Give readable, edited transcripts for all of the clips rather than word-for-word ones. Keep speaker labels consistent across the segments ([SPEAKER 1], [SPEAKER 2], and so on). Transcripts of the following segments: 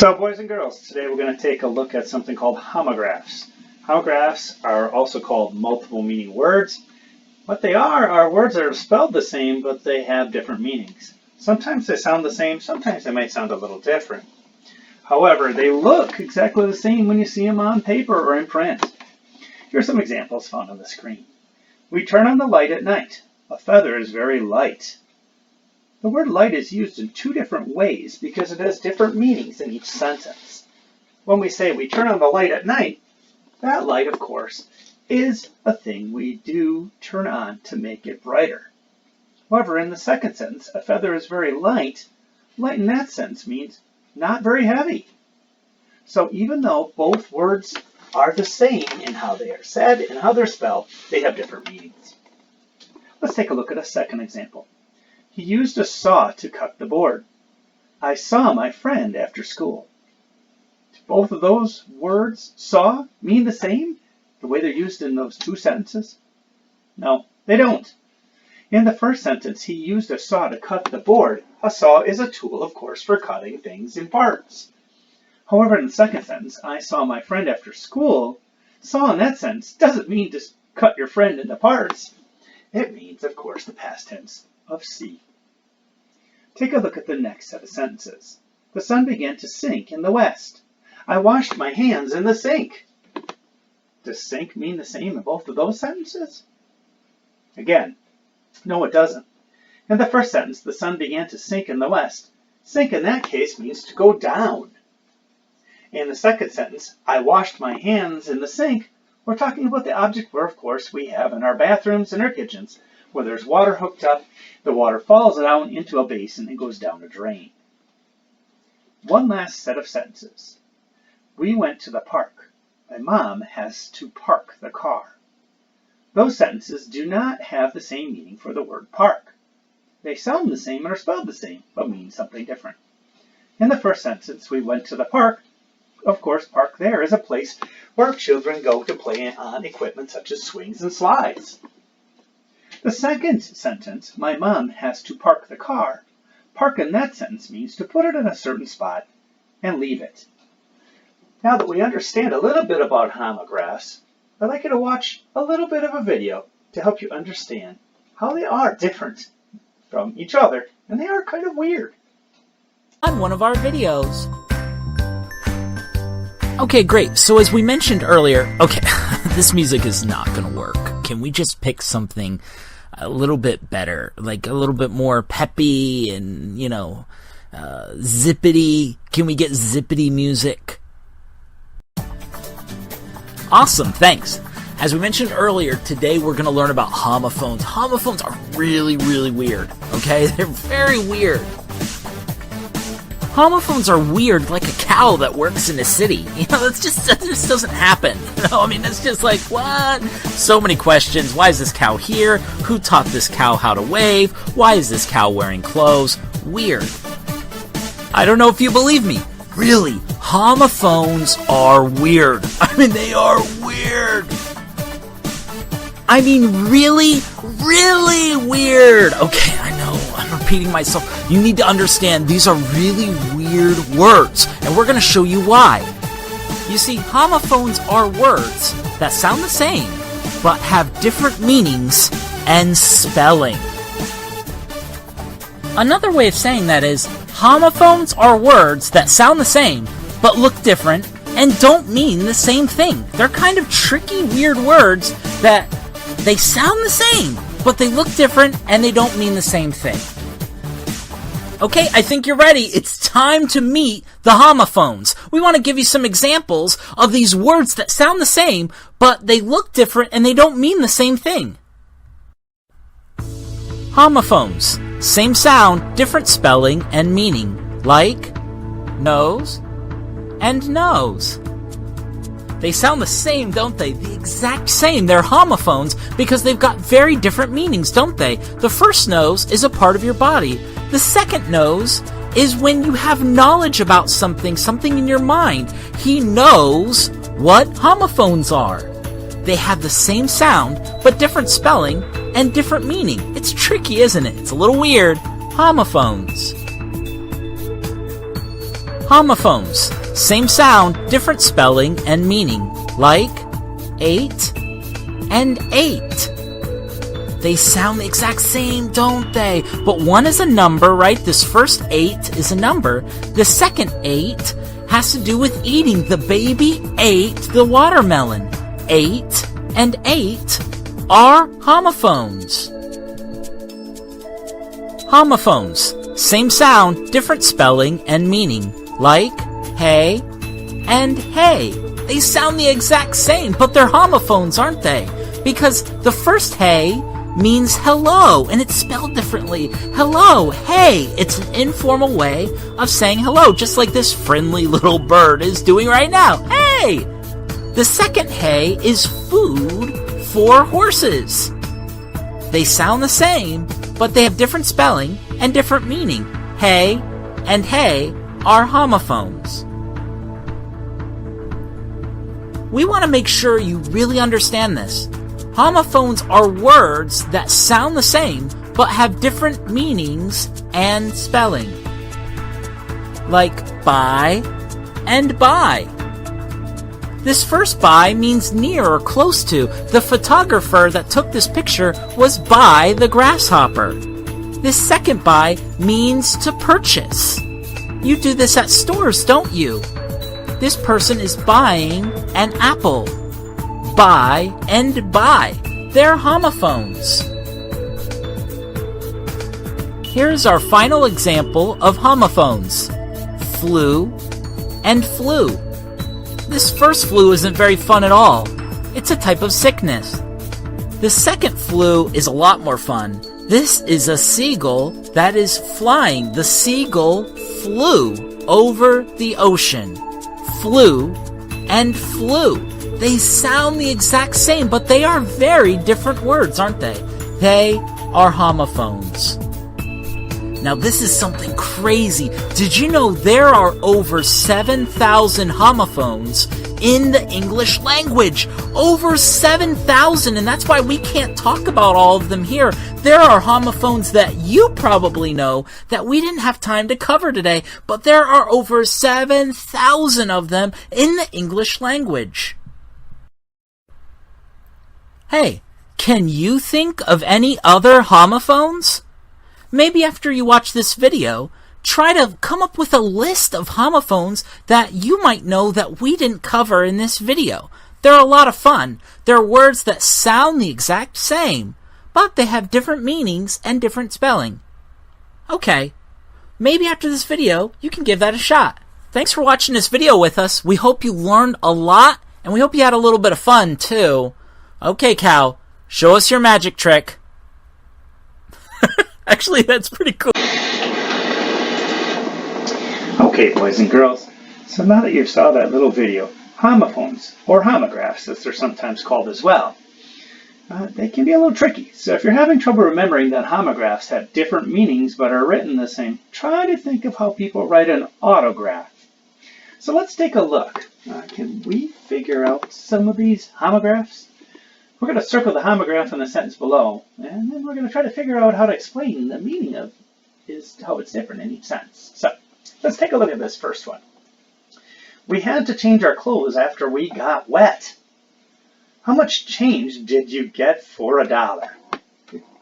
[SPEAKER 1] So boys and girls, today we're going to take a look at something called homographs. Homographs are also called multiple meaning words. What they are words that are spelled the same, but they have different meanings. Sometimes they sound the same, sometimes they might sound a little different. However, they look exactly the same when you see them on paper or in print. Here's some examples found on the screen. We turn on the light at night. A feather is very light. The word light is used in two different ways because it has different meanings in each sentence. When we say we turn on the light at night, that light, of course, is a thing we do turn on to make it brighter. However, in the second sentence, a feather is very light. Light in that sense means not very heavy. So even though both words are the same in how they are said and how they're spelled, they have different meanings. Let's take a look at a second example. He used a saw to cut the board. I saw my friend after school. Do both of those words, saw, mean the same, the way they're used in those two sentences? No, they don't. In the first sentence, he used a saw to cut the board. A saw is a tool, of course, for cutting things in parts. However, in the second sentence, I saw my friend after school, saw in that sense doesn't mean to cut your friend into parts. It means, of course, the past tense of see. Take a look at the next set of sentences. The sun began to sink in the west. I washed my hands in the sink. Does sink mean the same in both of those sentences? Again, no, it doesn't. In the first sentence, the sun began to sink in the west. Sink in that case means to go down. In the second sentence, I washed my hands in the sink, we're talking about the object where, of course, we have in our bathrooms and our kitchens, where there's water hooked up, the water falls down into a basin and goes down a drain. One last set of sentences. We went to the park. My mom has to park the car. Those sentences do not have the same meaning for the word park. They sound the same and are spelled the same, but mean something different. In the first sentence, we went to the park. Of course, park there is a place where children go to play on equipment such as swings and slides. The second sentence, my mom has to park the car. Park in that sentence means to put it in a certain spot and leave it. Now that we understand a little bit about homographs, I'd like you to watch a little bit of a video to help you understand how they are different from each other, and they are kind of weird.
[SPEAKER 2] On one of our videos. Okay, great. So as we mentioned earlier, this music is not going to work. Can we just pick something a little bit better, like a little bit more peppy and, zippity? Can we get zippity music? Awesome, thanks. As we mentioned earlier, today we're going to learn about homophones. Homophones are really, really weird, okay? They're very weird. Homophones are weird like a cow that works in a city. That just doesn't happen. It's just like, what? So many questions. Why is this cow here? Who taught this cow how to wave? Why is this cow wearing clothes? Weird. I don't know if you believe me. Really, homophones are weird. They are weird. Really, really weird. Okay, I know, I'm repeating myself. You need to understand these are really weird words, and we're going to show you why. You see, homophones are words that sound the same, but have different meanings and spelling. Another way of saying that is, homophones are words that sound the same, but look different and don't mean the same thing. They're kind of tricky, weird words that they sound the same, but they look different and they don't mean the same thing. Okay, I think you're ready. It's time to meet the homophones. We want to give you some examples of these words that sound the same, but they look different and they don't mean the same thing. Homophones. Same sound, different spelling and meaning, like nose and nose. They sound the same, don't they? The exact same. They're homophones because they've got very different meanings, don't they? The first nose is a part of your body. The second nose is when you have knowledge about something in your mind. He knows what homophones are. They have the same sound, but different spelling and different meaning. It's tricky, isn't it? It's a little weird. Homophones. Homophones. Same sound, different spelling and meaning. Like 8 and 8. They sound the exact same, don't they? But one is a number, right? This first 8 is a number. The second 8 has to do with eating. The baby ate the watermelon. 8 and 8 are homophones. Homophones. Same sound, different spelling and meaning. Like hey and hey. They sound the exact same, but they're homophones, aren't they? Because the first hey means hello, and it's spelled differently. Hello, hey. It's an informal way of saying hello, just like this friendly little bird is doing right now. Hey! The second hey is food for horses. They sound the same, but they have different spelling and different meaning. Hey and hey are homophones. We want to make sure you really understand this. Homophones are words that sound the same, but have different meanings and spelling. Like by and by. This first by means near or close to. The photographer that took this picture was by the grasshopper. This second by means to purchase. You do this at stores, don't you? This person is buying an apple. Buy and buy. They're homophones. Here's our final example of homophones. Flu and flu. This first flu isn't very fun at all. It's a type of sickness. The second flu is a lot more fun. This is a seagull that is flying. The seagull flew over the ocean. Flew and flew. They sound the exact same, but they are very different words, aren't they? They are homophones. Now this is something crazy. Did you know there are over 7,000 homophones in the English language? Over 7,000, and that's why we can't talk about all of them here. There are homophones that you probably know that we didn't have time to cover today, but there are over 7,000 of them in the English language. Hey, can you think of any other homophones? Maybe after you watch this video, try to come up with a list of homophones that you might know that we didn't cover in this video. They're a lot of fun. They're words that sound the exact same, but they have different meanings and different spelling. Okay, maybe after this video, you can give that a shot. Thanks for watching this video with us. We hope you learned a lot, and we hope you had a little bit of fun, too. Okay, Cal, show us your magic trick. Actually, that's pretty cool.
[SPEAKER 1] Okay, boys and girls, so now that you saw that little video, homophones, or homographs as they're sometimes called as well, they can be a little tricky. So if you're having trouble remembering that homographs have different meanings but are written the same, try to think of how people write an autograph. So let's take a look. Can we figure out some of these homographs? We're going to circle the homograph in the sentence below, and then we're going to try to figure out how to explain the meaning of how it's different in each sentence. So let's take a look at this first one. We had to change our clothes after we got wet. How much change did you get for $1?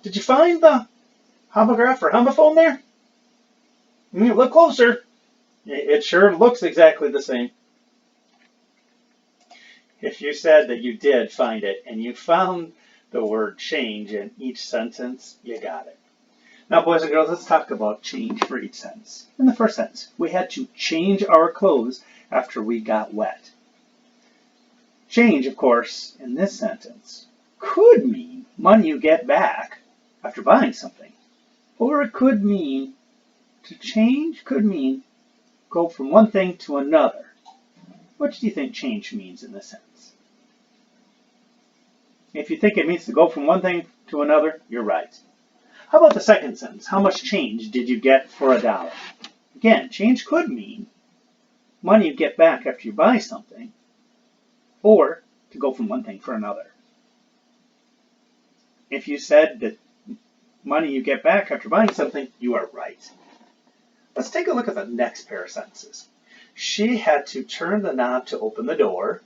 [SPEAKER 1] Did you find the homograph or homophone there? Look closer. It sure looks exactly the same. If you said that you did find it and you found the word change in each sentence, you got it. Now, boys and girls, let's talk about change for each sentence. In the first sentence, we had to change our clothes after we got wet. Change, of course, in this sentence could mean money you get back after buying something. Or it could mean, to change could mean go from one thing to another. What do you think change means in this sentence? If you think it means to go from one thing to another, you're right. How about the second sentence? How much change did you get for $1? Again, change could mean money you get back after you buy something, or to go from one thing for another. If you said that money you get back after buying something, you are right. Let's take a look at the next pair of sentences. She had to turn the knob to open the door.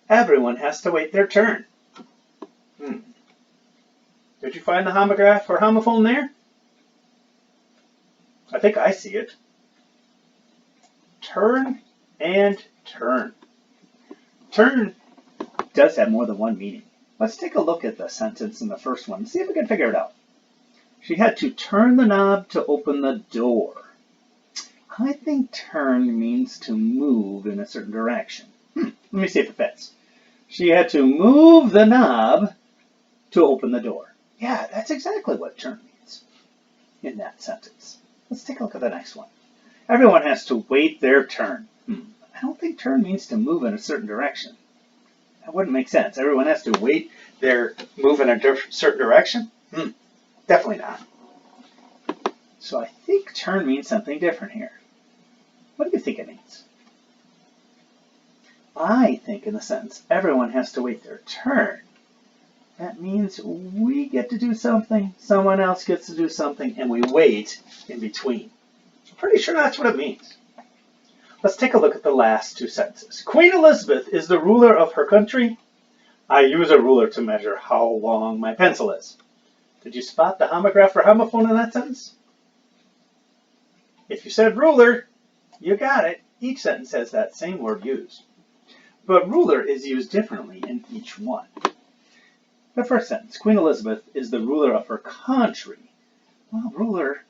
[SPEAKER 1] Everyone has to wait their turn. Did you find the homograph or homophone there? I think I see it. Turn and turn. Turn does have more than one meaning. Let's take a look at the sentence in the first one and see if we can figure it out. She had to turn the knob to open the door. I think turn means to move in a certain direction. Let me see if it fits. She had to move the knob to open the door. Yeah, that's exactly what turn means in that sentence. Let's take a look at the next one. Everyone has to wait their turn. I don't think turn means to move in a certain direction. That wouldn't make sense. Everyone has to wait their move in a certain direction? Definitely not. So I think turn means something different here. What do you think it means? I think in the sentence, everyone has to wait their turn. That means we get to do something, someone else gets to do something, and we wait in between. I'm pretty sure that's what it means. Let's take a look at the last two sentences. Queen Elizabeth is the ruler of her country. I use a ruler to measure how long my pencil is. Did you spot the homograph or homophone in that sentence? If you said ruler, you got it. Each sentence has that same word used. But ruler is used differently in each one. The first sentence, Queen Elizabeth is the ruler of her country. Well, ruler,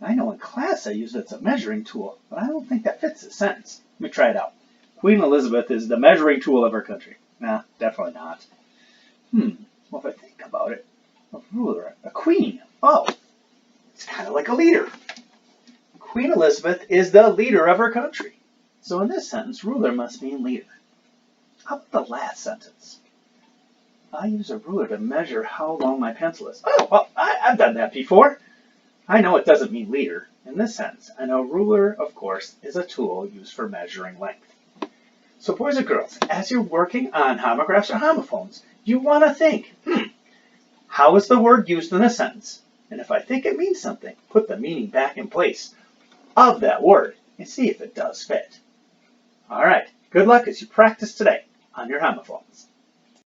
[SPEAKER 1] I know in class I used it as a measuring tool, but I don't think that fits the sentence. Let me try it out. Queen Elizabeth is the measuring tool of her country. Nah, definitely not. Well, if I think about it, a ruler, a queen. Oh, it's kind of like a leader. Queen Elizabeth is the leader of her country. So in this sentence, ruler must mean leader. How about the last sentence? I use a ruler to measure how long my pencil is. Oh, well, I've done that before. I know it doesn't mean leader in this sentence. And a ruler, of course, is a tool used for measuring length. So boys and girls, as you're working on homographs or homophones, you want to think, how is the word used in a sentence? And if I think it means something, put the meaning back in place of that word and see if it does fit. All right, good luck as you practice today on your homophones.